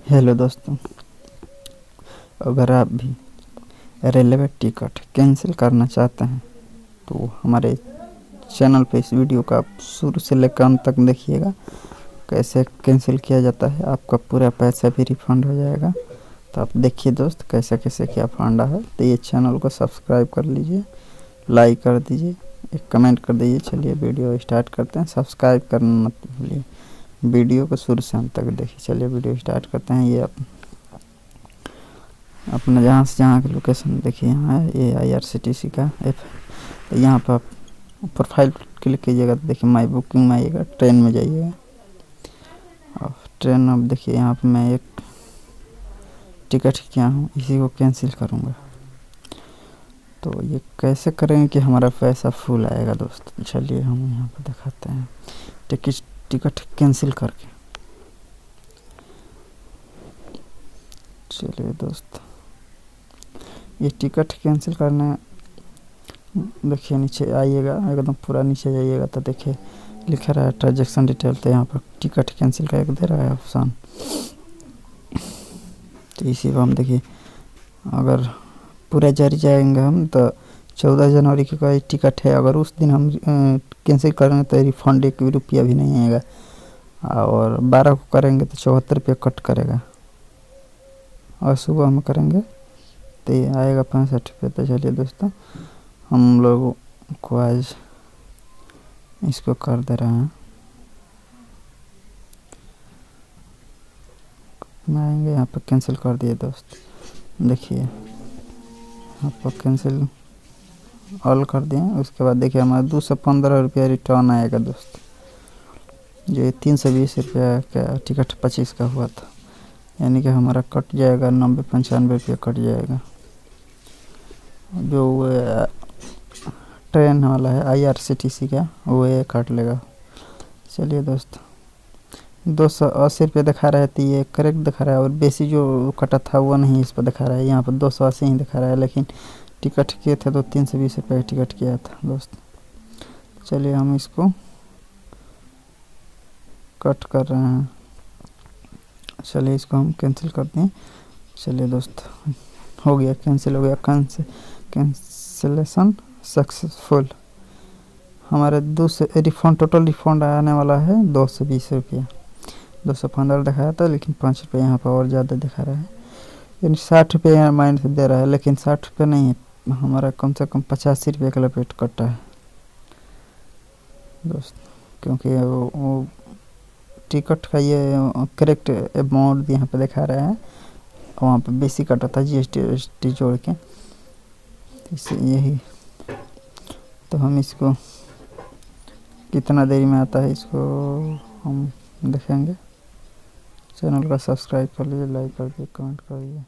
Hello दोस्तों, अगर आप भी रेलवे टिकट कैंसिल करना चाहते हैं तो हमारे चैनल पे इस वीडियो का आप शुरू से लेकर अंत तक देखिएगा। कैसे कैंसिल किया जाता है, आपका पूरा पैसा भी रिफंड हो जाएगा। तो आप देखिए दोस्त, कैसे कैसे क्या फंडा है। तो ये चैनल को सब्सक्राइब कर लीजिए, लाइक कर दीजिए, एक कमेंट कर दीजिए। चलिए वीडियो स्टार्ट करते हैं। सब्सक्राइब करना मत भूलिए, वीडियो को शुरू से अंत तक देखिए। चलिए वीडियो स्टार्ट करते हैं। ये अपना जहाँ की लोकेशन देखिए, यहाँ है ये IRCTC का ऐप। तो यहाँ पर आप प्रोफाइल क्लिक कीजिएगा तो देखिए माई बुकिंग में आइएगा, ट्रेन में जाइएगा। और ट्रेन में अब देखिए यहाँ पर मैं एक टिकट किया हूँ, इसी को कैंसिल करूँगा। तो ये कैसे करेंगे कि हमारा पैसा फुल आएगा दोस्त। चलिए हम यहाँ पर दिखाते हैं टिकट कैंसिल करके। चलिए दोस्त, ये टिकट कैंसिल करना, देखिए नीचे आइएगा, एकदम पूरा नीचे जाइएगा तो देखिए लिखा रहा है ट्रांजैक्शन डिटेल। तो यहाँ पर टिकट कैंसिल का एक दे रहा है ऑप्शन। तो इसी को हम देखिए, अगर पूरा जारी जाएंगे हम तो 14 जनवरी की कोई टिकट है। अगर उस दिन हम कैंसिल करेंगे तो रिफंड एक भी रुपया भी नहीं आएगा। और 12 को करेंगे तो 74 रुपये कट करेगा। और सुबह में करेंगे तो ये आएगा 65 रुपये। तो चलिए दोस्तों, हम लोगों को आज इसको कर दे रहे हैं। आएंगे यहाँ पर कैंसिल कर दिए दोस्त। देखिए यहाँ पर कैंसिल ऑल कर दिए। उसके बाद देखिए हमारा 215 रुपया रिटर्न आएगा दोस्त। जो 320 रुपया का टिकट 25 का हुआ था, यानी कि हमारा कट जाएगा 90-95 रुपया कट जाएगा। जो ट्रेन वाला है IRCTC का, वो ये काट लेगा। चलिए दोस्त, 280 रुपये दिखा रहा है तो ये करेक्ट दिखा रहा है। और बेसी जो कटा था वो नहीं इस पर दिखा रहा है, यहाँ पर 280 ही दिखा रहा है। लेकिन टिकट किए थे तो 320 रुपये का टिकट किया था दोस्त। चलिए हम इसको कट कर रहे हैं। चलिए इसको हम कैंसिल करते हैं। चलिए दोस्त, हो गया, कैंसिल हो गया। Cancellation successful. हमारे टोटल रिफंड आने वाला है 220 रुपया। 215 दिखाया था, लेकिन 5 रुपये यहाँ पर और ज़्यादा दिखा रहा है, यानी 60 रुपये यहाँ माइनस दे रहा है। लेकिन 60 रुपये नहीं है, हमारा कम से कम 85 रुपये का लपेट कटा है दोस्त। क्योंकि वो टिकट का ये करेक्ट अमाउंट यहाँ पे दिखा रहा है, वहाँ पे बेसी कटा था GST जोड़ के। इससे यही, तो हम इसको कितना देरी में आता है इसको हम देखेंगे। चैनल का सब्सक्राइब कर लीजिए, लाइक कर दीजिए, कमेंट कर दीजिए।